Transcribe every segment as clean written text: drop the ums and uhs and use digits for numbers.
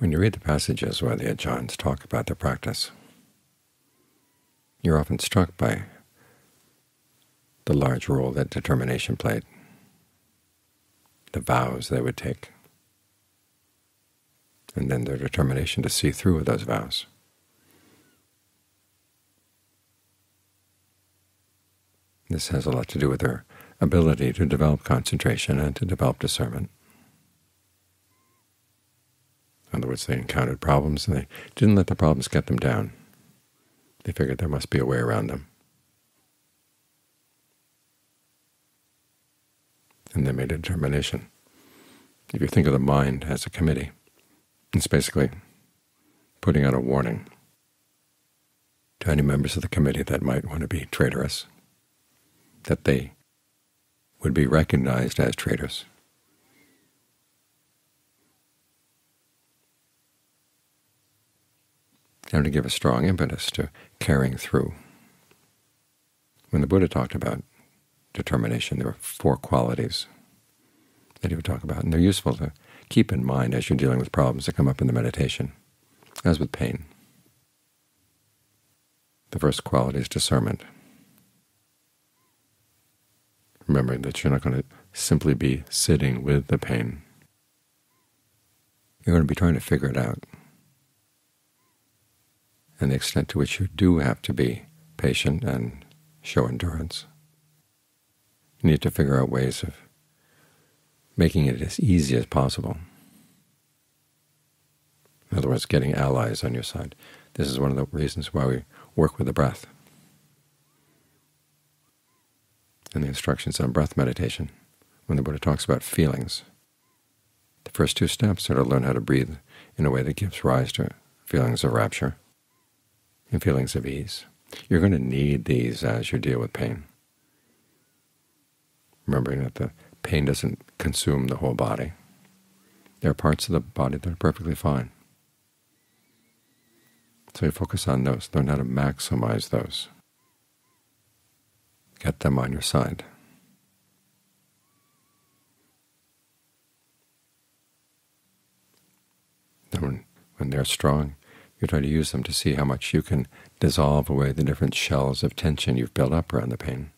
When you read the passages where the ajans talk about their practice, you're often struck by the large role that determination played, the vows they would take, and then their determination to see through those vows. This has a lot to do with their ability to develop concentration and to develop discernment. In other words, they encountered problems and they didn't let the problems get them down. They figured there must be a way around them. And they made a determination. If you think of the mind as a committee, it's basically putting out a warning to any members of the committee that might want to be traitorous, that they would be recognized as traitors. And to give a strong impetus to carrying through. When the Buddha talked about determination, there were 4 qualities that he would talk about, and they're useful to keep in mind as you're dealing with problems that come up in the meditation, as with pain. The first quality is discernment. Remembering that you're not going to simply be sitting with the pain. You're going to be trying to figure it out. And the extent to which you do have to be patient and show endurance. You need to figure out ways of making it as easy as possible. In other words, getting allies on your side. This is one of the reasons why we work with the breath. In the instructions on breath meditation, when the Buddha talks about feelings, the first 2 steps are to learn how to breathe in a way that gives rise to feelings of rapture and feelings of ease. You're going to need these as you deal with pain. Remembering that the pain doesn't consume the whole body. There are parts of the body that are perfectly fine. So you focus on those, learn how to maximize those. Get them on your side. Then when they're strong, you try to use them to see how much you can dissolve away the different shells of tension you've built up around the pain.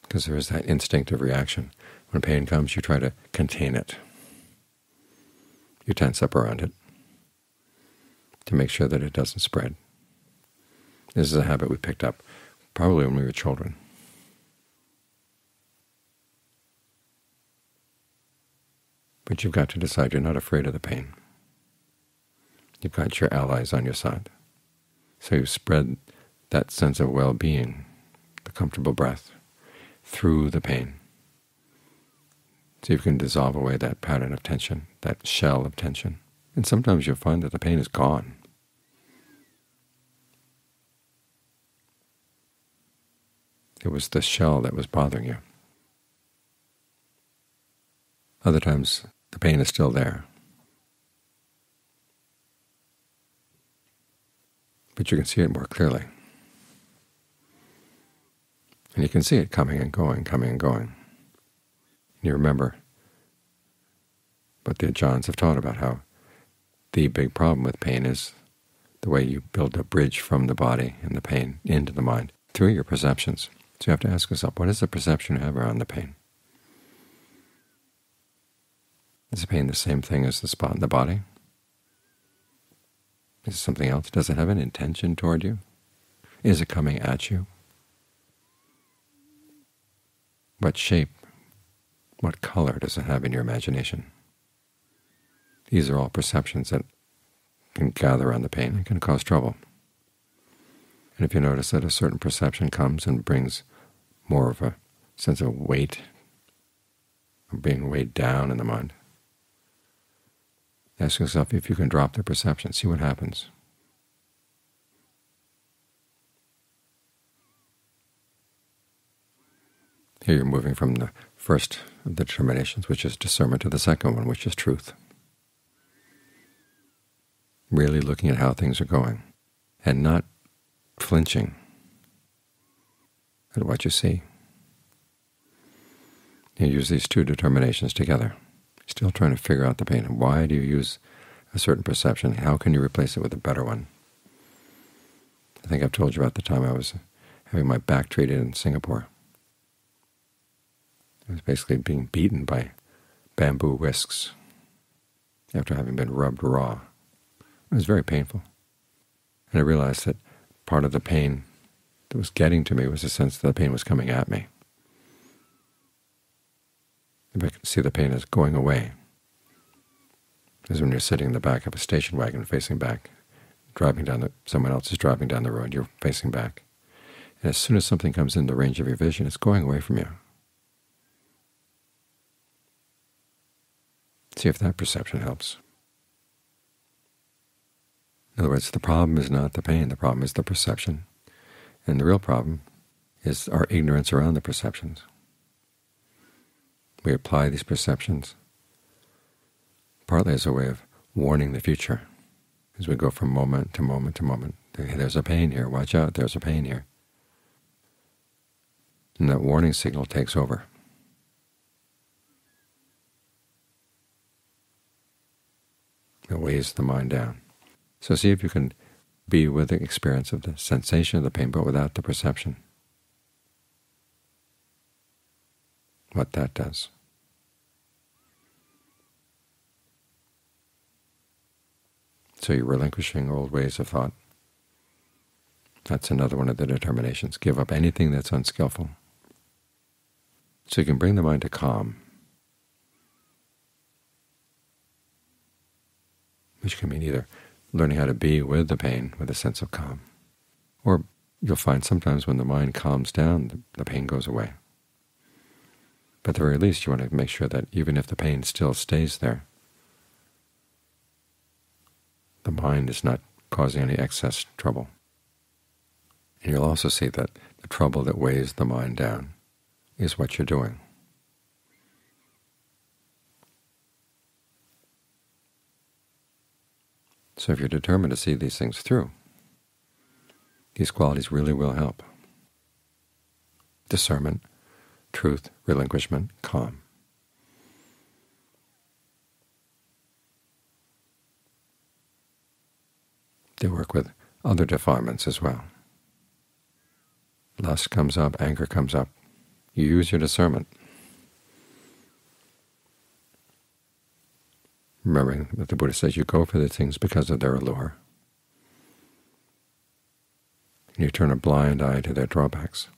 Because there is that instinctive reaction. When pain comes, you try to contain it. You tense up around it to make sure that it doesn't spread. This is a habit we picked up probably when we were children. But you've got to decide you're not afraid of the pain. You've got your allies on your side. So you spread that sense of well-being, the comfortable breath, through the pain. So you can dissolve away that pattern of tension, that shell of tension. And sometimes you'll find that the pain is gone. It was the shell that was bothering you. Other times the pain is still there. But you can see it more clearly. And you can see it coming and going, coming and going. And you remember what the ajans have taught about how the big problem with pain is the way you build a bridge from the body and the pain into the mind through your perceptions. So you have to ask yourself, what is the perception you have around the pain? Is the pain the same thing as the spot in the body? Is it something else? Does it have an intention toward you? Is it coming at you? What shape, what color does it have in your imagination? These are all perceptions that can gather around the pain and can cause trouble. And if you notice that a certain perception comes and brings more of a sense of weight, of being weighed down in the mind, ask yourself if you can drop the perception, see what happens. Here you're moving from the first of the determinations, which is discernment, to the second one, which is truth. Really looking at how things are going and not flinching at what you see. You use these two determinations together. Still trying to figure out the pain. Why do you use a certain perception? How can you replace it with a better one? I think I've told you about the time I was having my back treated in Singapore. I was basically being beaten by bamboo whisks after having been rubbed raw. It was very painful. And I realized that part of the pain that was getting to me was a sense that the pain was coming at me. If I could see the pain as going away, as when you're sitting in the back of a station wagon facing back, someone else is driving down the road, you're facing back. And as soon as something comes in the range of your vision, it's going away from you. See if that perception helps. In other words, the problem is not the pain, the problem is the perception. And the real problem is our ignorance around the perceptions. We apply these perceptions partly as a way of warning the future, as we go from moment to moment to moment. Hey, there's a pain here, watch out, there's a pain here. And that warning signal takes over. It weighs the mind down. So see if you can be with the experience of the sensation of the pain, but without the perception. What that does. So you're relinquishing old ways of thought. That's another one of the determinations. Give up anything that's unskillful. So you can bring the mind to calm, which can mean either learning how to be with the pain with a sense of calm, or you'll find sometimes when the mind calms down, the pain goes away. But at the very least, you want to make sure that even if the pain still stays there, the mind is not causing any excess trouble. And you'll also see that the trouble that weighs the mind down is what you're doing. So if you're determined to see these things through, these qualities really will help. Discernment, truth, relinquishment, calm. They work with other defilements as well. Lust comes up, anger comes up. You use your discernment. Remembering that the Buddha says you go for the things because of their allure. And you turn a blind eye to their drawbacks.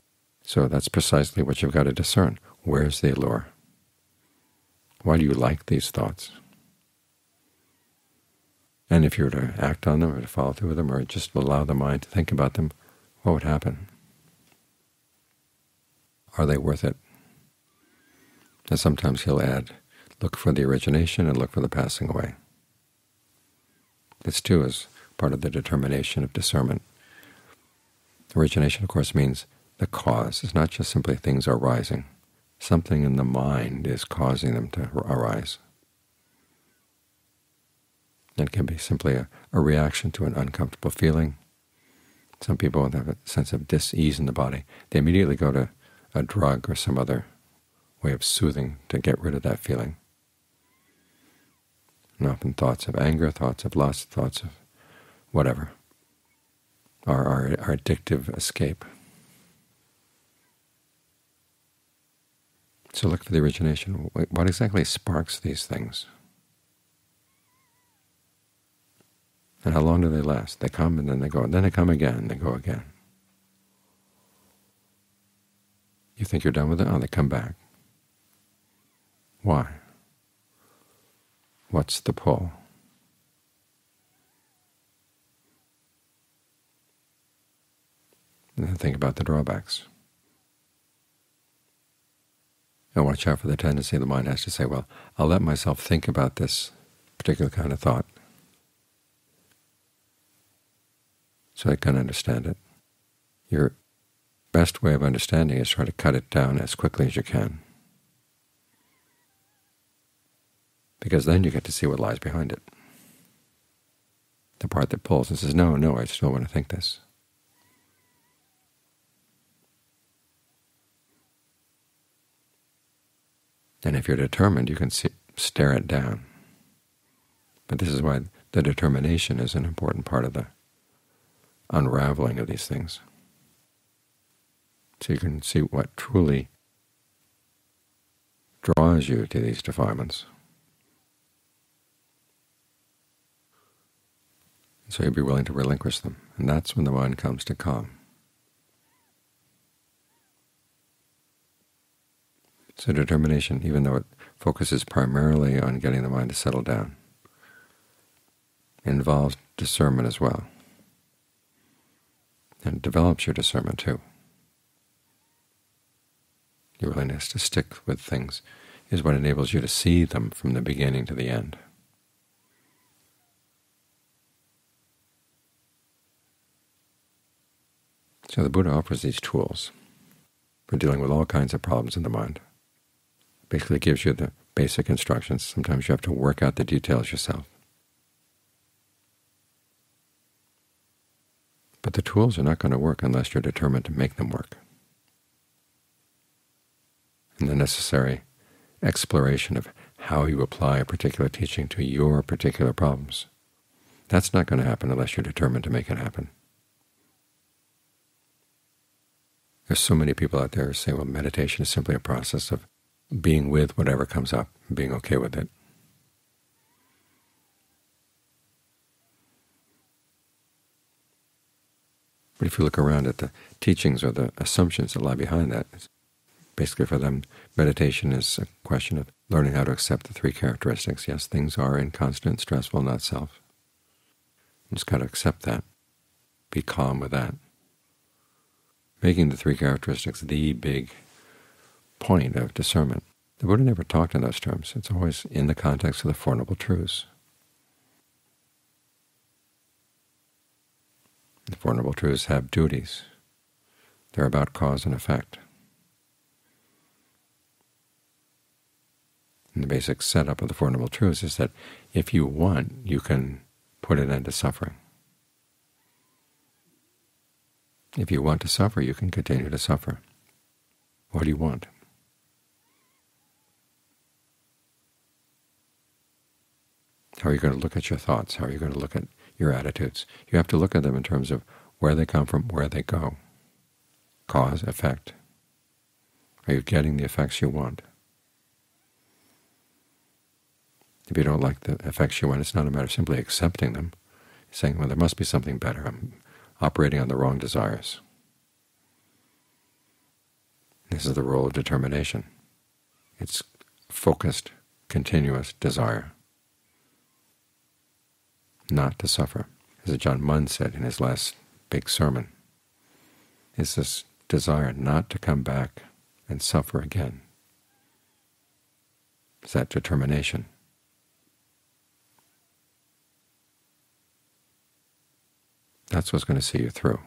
So that's precisely what you've got to discern. Where's the allure? Why do you like these thoughts? And if you were to act on them or to follow through with them or just allow the mind to think about them, what would happen? Are they worth it? And sometimes he'll add, look for the origination and look for the passing away. This too is part of the determination of discernment. Origination, of course, means the cause. It's not just simply things are arising. Something in the mind is causing them to arise. It can be simply a reaction to an uncomfortable feeling. Some people have a sense of dis-ease in the body. They immediately go to a drug or some other way of soothing to get rid of that feeling. And often thoughts of anger, thoughts of lust, thoughts of whatever are our addictive escape. So look for the origination. What exactly sparks these things? And how long do they last? They come and then they go, and then they come again, and they go again. You think you're done with it? Oh, they come back. Why? What's the pull? And then think about the drawbacks. And watch out for the tendency the mind has to say, well, I'll let myself think about this particular kind of thought so I can understand it. Your best way of understanding is try to cut it down as quickly as you can, because then you get to see what lies behind it. The part that pulls and says, no, I still want to think this. And if you're determined, you can stare it down. But this is why the determination is an important part of the unraveling of these things. So you can see what truly draws you to these defilements. So you'll be willing to relinquish them, and that's when the mind comes to calm. So determination, even though it focuses primarily on getting the mind to settle down, involves discernment as well, and it develops your discernment too. Your willingness to stick with things is what enables you to see them from the beginning to the end. So the Buddha offers these tools for dealing with all kinds of problems in the mind. Basically gives you the basic instructions. Sometimes you have to work out the details yourself. But the tools are not going to work unless you're determined to make them work. And the necessary exploration of how you apply a particular teaching to your particular problems, that's not going to happen unless you're determined to make it happen. There's so many people out there who say, well, meditation is simply a process of being with whatever comes up, and being okay with it. But if you look around at the teachings or the assumptions that lie behind that, basically for them, meditation is a question of learning how to accept the three characteristics. Yes, things are inconstant, stressful, not self. You just got to accept that. Be calm with that. Making the three characteristics the big point of discernment. The Buddha never talked in those terms. It's always in the context of the Four Noble Truths. The Four Noble Truths have duties. They're about cause and effect. And the basic setup of the Four Noble Truths is that if you want, you can put an end to suffering. If you want to suffer, you can continue to suffer. What do you want? How are you going to look at your thoughts? How are you going to look at your attitudes? You have to look at them in terms of where they come from, where they go. Cause, effect. Are you getting the effects you want? If you don't like the effects you want, it's not a matter of simply accepting them. You're saying, well, there must be something better. I'm operating on the wrong desires. This is the role of determination. It's focused, continuous desire not to suffer. As John Munn said in his last big sermon, is this desire not to come back and suffer again. It's that determination. That's what's going to see you through.